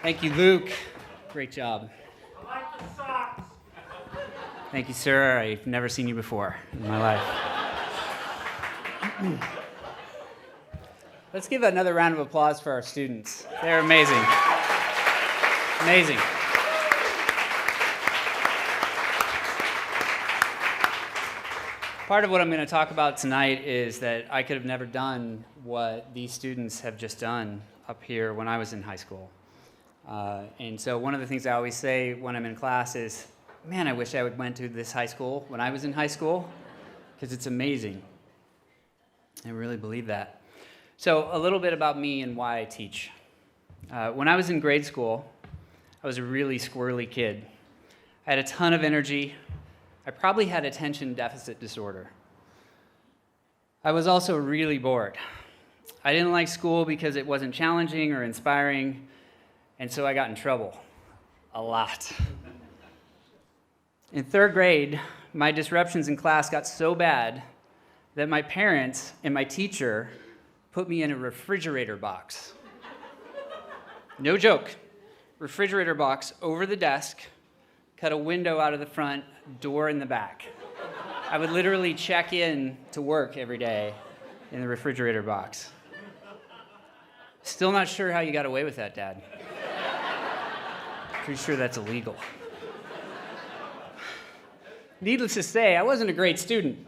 Thank you, Luke. Great job. I like the socks. Thank you, sir. I've never seen you before in my life. Let's give another round of applause for our students. They're amazing. Amazing. Part of what I'm going to talk about tonight is that I could have never done what these students have just done up here when I was in high school. And so one of the things I always say when I'm in class is, man, I wish I would went to this high school when I was in high school, because it's amazing. I really believe that. So a little bit about me and why I teach. When I was in grade school, I was a really squirrely kid. I had a ton of energy. I probably had attention deficit disorder. I was also really bored. I didn't like school because it wasn't challenging or inspiring, and so I got in trouble a lot. In third grade, my disruptions in class got so bad that my parents and my teacher put me in a refrigerator box. No joke. Refrigerator box over the desk, cut a window out of the front, door in the back. I would literally check in to work every day in the refrigerator box. Still not sure how you got away with that, Dad. Pretty sure that's illegal. Needless to say, I wasn't a great student.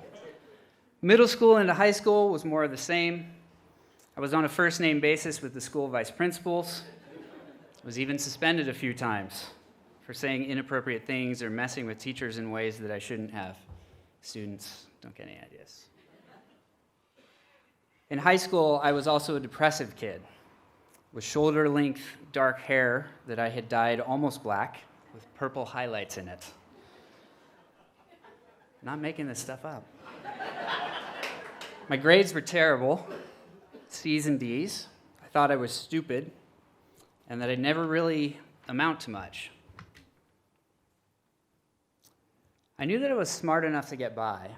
Middle school into high school was more of the same. I was on a first-name basis with the school vice principals. I was even suspended a few times for saying inappropriate things or messing with teachers in ways that I shouldn't have. Students, don't get any ideas. In high school, I was also a depressive kid with shoulder-length dark hair that I had dyed almost black with purple highlights in it. Not making this stuff up. My grades were terrible, C's and D's. I thought I was stupid and that I'd never really amount to much. I knew that I was smart enough to get by,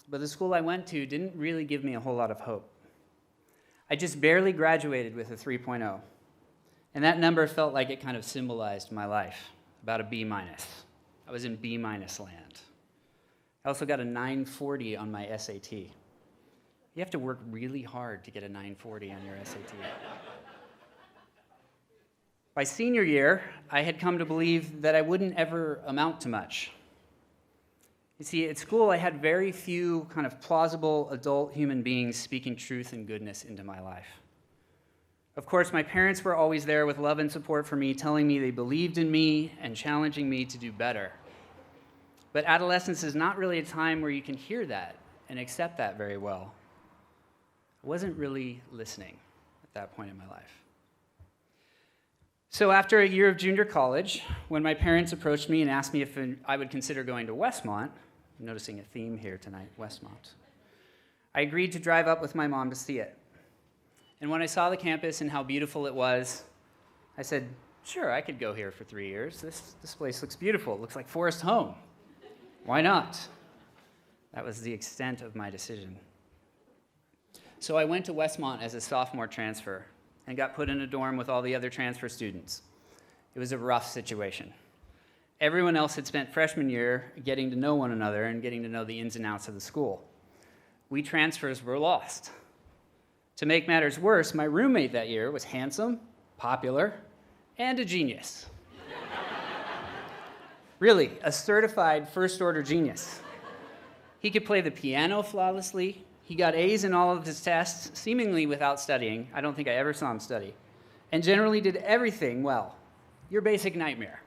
but the school I went to didn't really give me a whole lot of hope. I just barely graduated with a 3.0, and that number felt like it kind of symbolized my life, about a B-. I was in B- land. I also got a 940 on my SAT. You have to work really hard to get a 940 on your SAT. By senior year, I had come to believe that I wouldn't ever amount to much. You see, at school, I had very few kind of plausible adult human beings speaking truth and goodness into my life. Of course, my parents were always there with love and support for me, telling me they believed in me and challenging me to do better. But adolescence is not really a time where you can hear that and accept that very well. I wasn't really listening at that point in my life. So after a year of junior college, when my parents approached me and asked me if I would consider going to Westmont, I'm noticing a theme here tonight, Westmont, I agreed to drive up with my mom to see it. And when I saw the campus and how beautiful it was, I said, sure, I could go here for 3 years. This place looks beautiful. It looks like Forest Home. Why not? That was the extent of my decision. So I went to Westmont as a sophomore transfer and got put in a dorm with all the other transfer students. It was a rough situation. Everyone else had spent freshman year getting to know one another and getting to know the ins and outs of the school. We transfers were lost. To make matters worse, my roommate that year was handsome, popular, and a genius. Really, a certified first-order genius. He could play the piano flawlessly. He got A's in all of his tests, seemingly without studying. I don't think I ever saw him study. And generally did everything well. Your basic nightmare.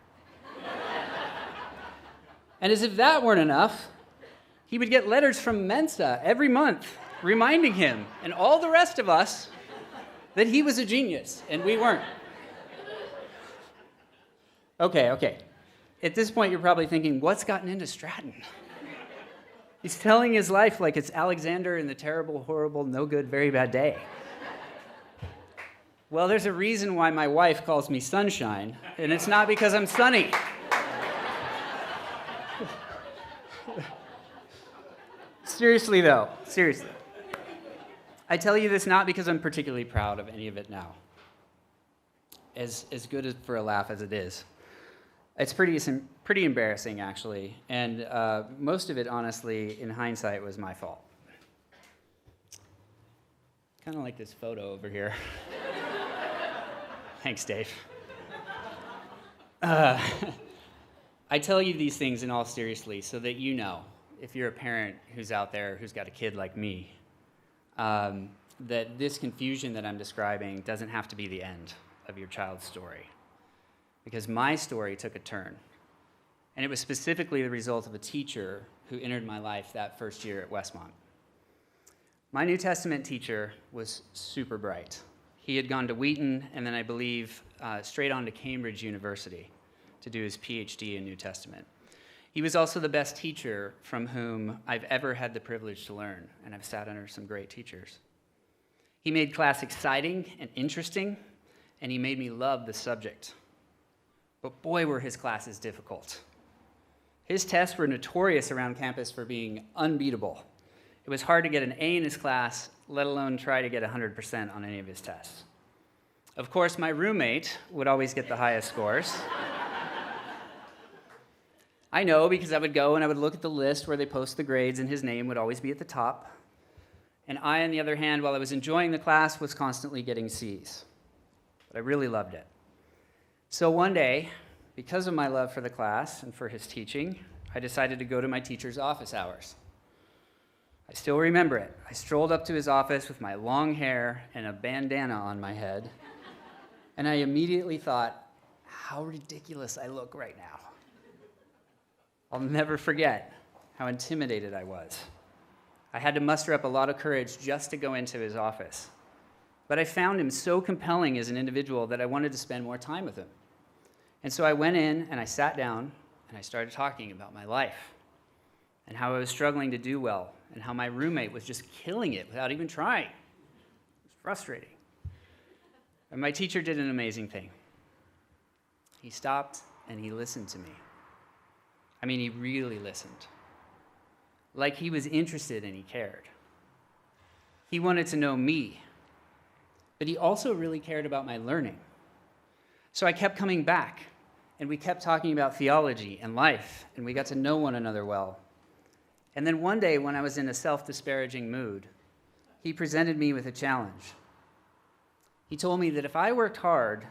And as if that weren't enough, he would get letters from Mensa every month reminding him and all the rest of us that he was a genius and we weren't. Okay. At this point, you're probably thinking, what's gotten into Stratton? He's telling his life like it's Alexander in the terrible, horrible, no good, very bad day. Well, there's a reason why my wife calls me Sunshine, and it's not because I'm sunny. Seriously, though. I tell you this not because I'm particularly proud of any of it now. as good for a laugh as it is. It's pretty embarrassing, actually, and most of it, honestly, in hindsight, was my fault. Kind of like this photo over here. Thanks, Dave. I tell you these things in all seriously so that you know, if you're a parent who's out there who's got a kid like me, that this confusion that I'm describing doesn't have to be the end of your child's story. Because my story took a turn. And it was specifically the result of a teacher who entered my life that first year at Westmont. My New Testament teacher was super bright. He had gone to Wheaton and then I believe straight on to Cambridge University to do his PhD in New Testament. He was also the best teacher from whom I've ever had the privilege to learn, and I've sat under some great teachers. He made class exciting and interesting, and he made me love the subject. But boy, were his classes difficult. His tests were notorious around campus for being unbeatable. It was hard to get an A in his class, let alone try to get 100% on any of his tests. Of course, my roommate would always get the highest scores. I know because I would go and I would look at the list where they post the grades, and his name would always be at the top. And I, on the other hand, while I was enjoying the class, was constantly getting C's. But I really loved it. So one day, because of my love for the class and for his teaching, I decided to go to my teacher's office hours. I still remember it. I strolled up to his office with my long hair and a bandana on my head, and I immediately thought, how ridiculous I look right now. I'll never forget how intimidated I was. I had to muster up a lot of courage just to go into his office. But I found him so compelling as an individual that I wanted to spend more time with him. And so I went in and I sat down and I started talking about my life and how I was struggling to do well and how my roommate was just killing it without even trying. It was frustrating. And my teacher did an amazing thing. He stopped and he listened to me. I mean, he really listened. Like he was interested and he cared. He wanted to know me, but he also really cared about my learning. So I kept coming back, and we kept talking about theology and life, and we got to know one another well. And then one day, when I was in a self-disparaging mood, he presented me with a challenge. He told me that if I worked hard,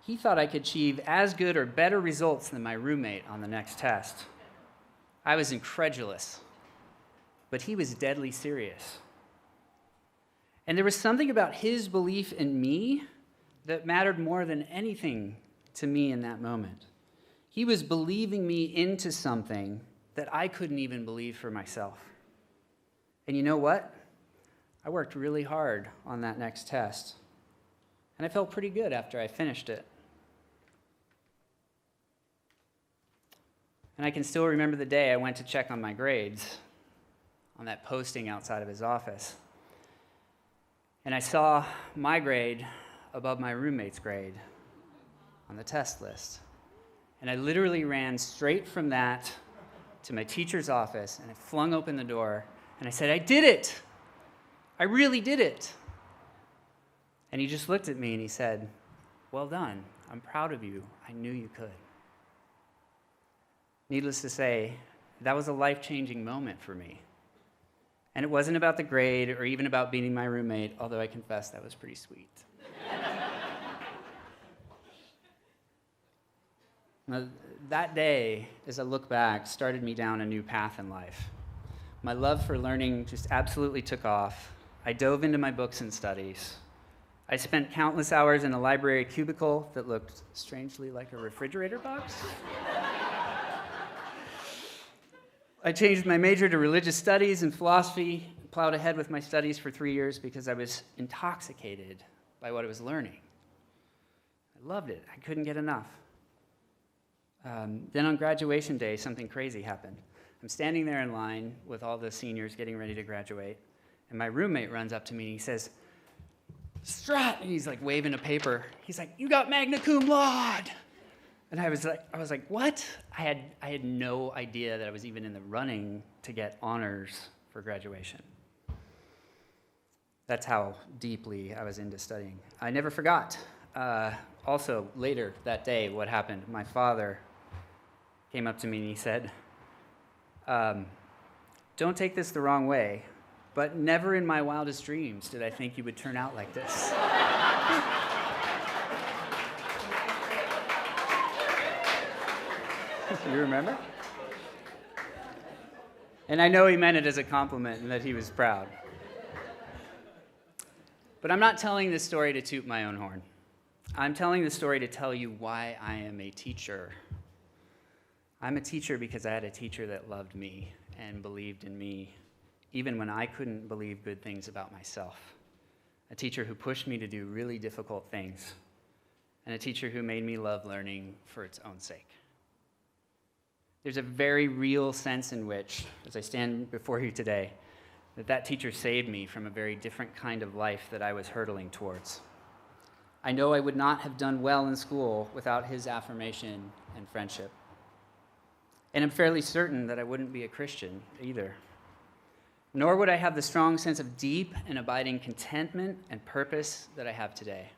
he thought I could achieve as good or better results than my roommate on the next test. I was incredulous, but he was deadly serious. And there was something about his belief in me that mattered more than anything to me in that moment. He was believing me into something that I couldn't even believe for myself. And you know what? I worked really hard on that next test, and I felt pretty good after I finished it. And I can still remember the day I went to check on my grades on that posting outside of his office. And I saw my grade above my roommate's grade on the test list. And I literally ran straight from that to my teacher's office, and I flung open the door, and I said, I did it! I really did it! And he just looked at me and he said, well done. I'm proud of you. I knew you could. Needless to say, that was a life-changing moment for me. And it wasn't about the grade or even about beating my roommate, although I confess that was pretty sweet. Now, that day, as I look back, started me down a new path in life. My love for learning just absolutely took off. I dove into my books and studies. I spent countless hours in a library cubicle that looked strangely like a refrigerator box. I changed my major to religious studies and philosophy, plowed ahead with my studies for 3 years because I was intoxicated by what I was learning. I loved it. I couldn't get enough. Then on graduation day, something crazy happened. I'm standing there in line with all the seniors getting ready to graduate, and my roommate runs up to me and he says, Stratton, he's like waving a paper. He's like, you got magna cum laude. And I was like, what? I had no idea that I was even in the running to get honors for graduation. That's how deeply I was into studying. I never forgot. Also, later that day, what happened, my father came up to me and he said, don't take this the wrong way, but never in my wildest dreams did I think you would turn out like this. You remember? And I know he meant it as a compliment and that he was proud. But I'm not telling this story to toot my own horn. I'm telling this story to tell you why I am a teacher. I'm a teacher because I had a teacher that loved me and believed in me, even when I couldn't believe good things about myself. A teacher who pushed me to do really difficult things, and a teacher who made me love learning for its own sake. There's a very real sense in which, as I stand before you today, that teacher saved me from a very different kind of life that I was hurtling towards. I know I would not have done well in school without his affirmation and friendship. And I'm fairly certain that I wouldn't be a Christian either. Nor would I have the strong sense of deep and abiding contentment and purpose that I have today.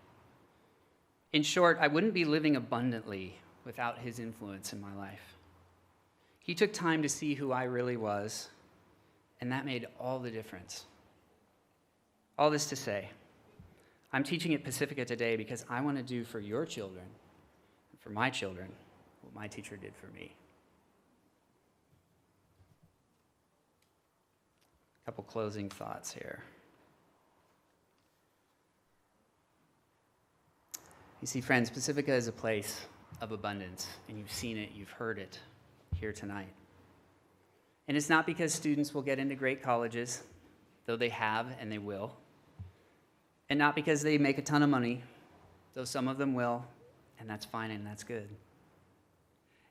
In short, I wouldn't be living abundantly without his influence in my life. He took time to see who I really was, and that made all the difference. All this to say, I'm teaching at Pacifica today because I want to do for your children, and for my children, what my teacher did for me. A couple closing thoughts here. You see, friends, Pacifica is a place of abundance, and you've seen it, you've heard it here tonight. And it's not because students will get into great colleges, though they have and they will. And not because they make a ton of money, though some of them will, and that's fine and that's good.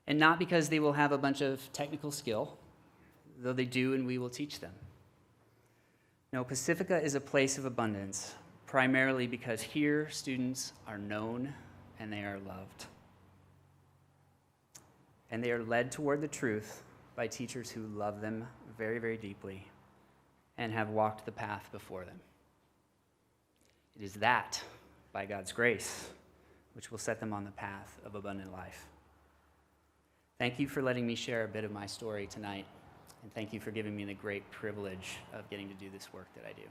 And not because they will have a bunch of technical skill, though they do and we will teach them. No, Pacifica is a place of abundance, primarily because here students are known and they are loved. And they are led toward the truth by teachers who love them very, very deeply and have walked the path before them. It is that, by God's grace, which will set them on the path of abundant life. Thank you for letting me share a bit of my story tonight, and thank you for giving me the great privilege of getting to do this work that I do.